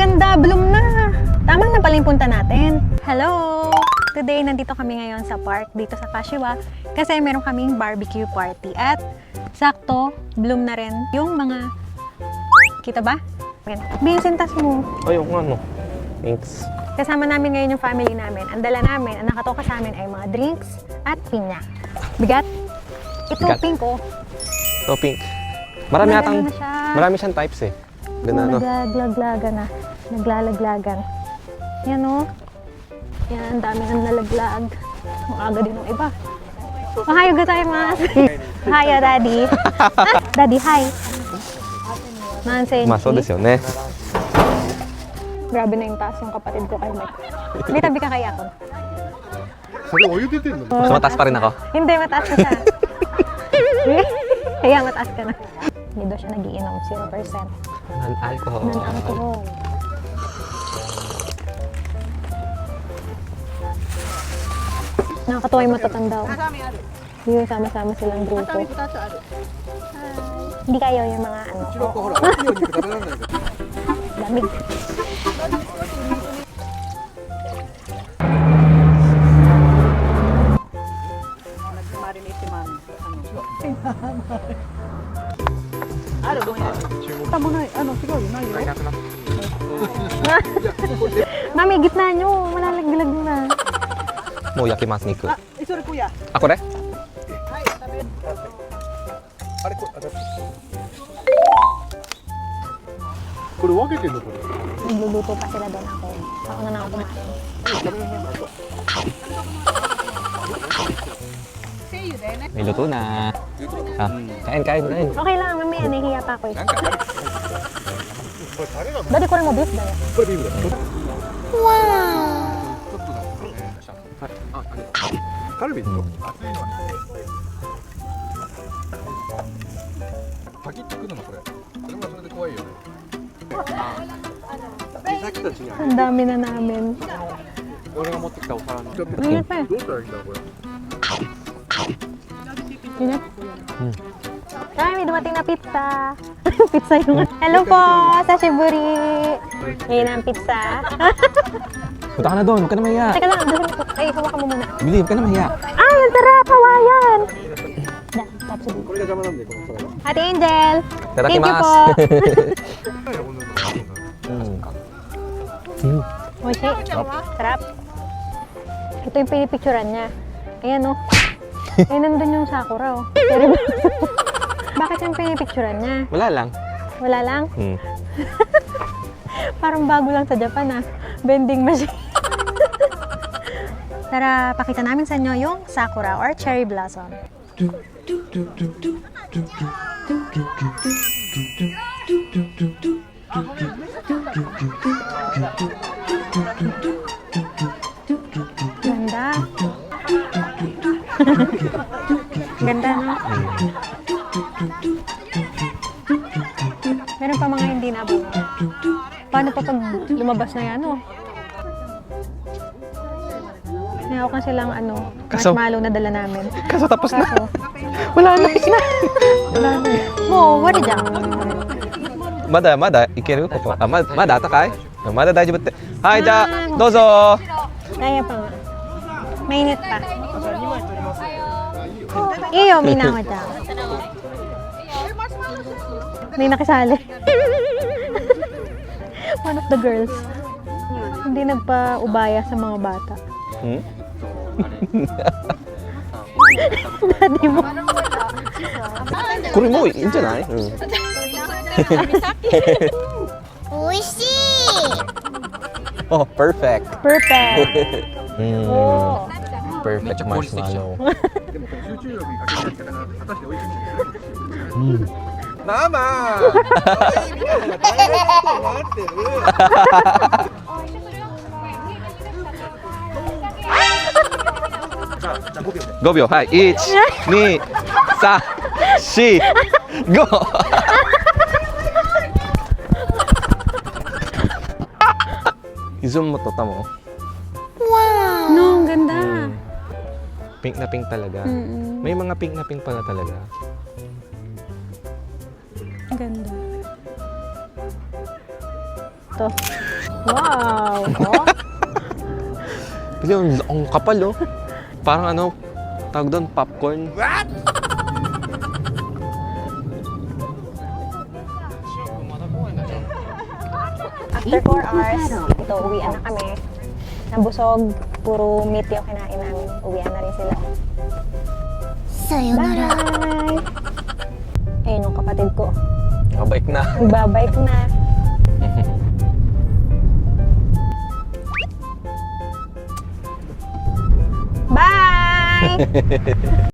ganda, bloom na. Tama na pala yung punta natin. Hello! Today, nandito kami ngayon sa park, dito sa Kashiwa, kasi meron kaming barbecue party. At sakto, bloom na rin yung mga... Kita ba? Bisintas mo. Ay, yung ano. Thanks. Kasama namin ngayon yung family namin. Ang dala namin, ang nakatoka sa amin ay mga drinks at pinya. Bigat? Ito, Bigat. pink oh. Ito, pink. Marami Maganda yatang, na siya. marami siyang types eh. Ganda no? Naglalaglagan na. Naglalaglagan. Yan oh. Yan, ang dami nang nalaglag. Ang aga din ng iba. Mahayo ga tayo, mas. Hayo, daddy. Daddy, hi. Nansenji. Maso desu yo ne. Grabe na yung taas yung kapatid ko kay Mike. May tabi ka kaya ako. それお湯出てんの Mas mataas pa rin ako. Hindi, mataas ka siya. Kaya mataas ka na. Hindi daw siya nagiinom, 0%. Non-alcohol. Non-alcohol. Nakakatuwa yung matatanda. Yung sama-sama silang grupo. Hindi kayo yung mga ano. うちの子ほら大きいお肉食べられないから Lamig. Mami, gitna nyo. Malalaglag na. Mo yakimasu niku. それこや。 Ah, kore? あれこれこれ分けてんのこれ Nagluluto pa sila doon ako. Ako na ako kumain. May luto na. Ah, kain, kain, kain. Okay lang, mamaya nahihiya pa ako eh. なんかやるこれタレが Daddy, ko rin mo beef dahil. これビーフだちょっとだからねあ、あれカルビと熱いのはパキッとくるのこれそれもそれで怖いよねさっきたちにあ Ang dami na namin. 俺が持ってきたお皿にどう Ingat pa eh. したらいいんだこれ Ingat. Ay, may dumating na pizza. Pizza yung... Hello po, sa Shiburi. Ngayon ang pizza. Punta ka na doon, huwag ka na mahiya. Teka lang, doon ko. Ay, hawakan mo muna. Bili, huwag ka na mahiya. Ay, ang sarap! Hawayan! Tatsubi. これが邪魔なんだよこの皿が Ate Angel! Thank you po! Mochi, sarap. Ito yung pinipicturan niya. Ayan oh. Ay, nandun yung Sakura oh. Pero, bakit yung pinipicturan niya? Wala lang. Wala lang? Hmm. Parang bago lang sa Japan ah. Vending machine. Tara, pakita namin sa inyo yung Sakura or Cherry Blossom. Ganda. Ganda, no? Meron pa mga hindi nabunga. Paano pa pag lumabas na yan, oh? Nahawakan silang ano, marshmallow na dala namin. Kaso tapos na. Kaso, Wala na. wala na. Mo, what is that? Mada, mada, ikeru koko. Ah, mada atakai? Mada daijoubu tte. Hai, ja, dozo. Kaya pa nga. Mainit pa. Iyo, minawa-chan. May nakisali. One of the girls. Hindi nagpa-ubaya sa mga bata. Hmm? Daddy mo. Kore mo, in janai? Hmm. おいしい Oh, perfect. Perfect. Hmm. Oh. Perfect marshmallow. でもこれ集中力にかけちゃったから果たして美味しいんですかママ大変なことになってる 5秒、はい。1、2、3、4、5。I-zoom mo to, tamo. No, ang ganda. Pink na pink talaga. Mm-mm. May mga pink na pink pala talaga. Ganda. to. Wow! Oh. Kasi ang kapal, oh. Parang ano, tawag doon, popcorn. After 4 hours, ito, uwian na kami. Nabusog, puro meat yung kinain namin. Uwian na rin sila. さよなら Bye! Ayun yung kapatid ko. Nakabike na. Nagbabike na. Bye!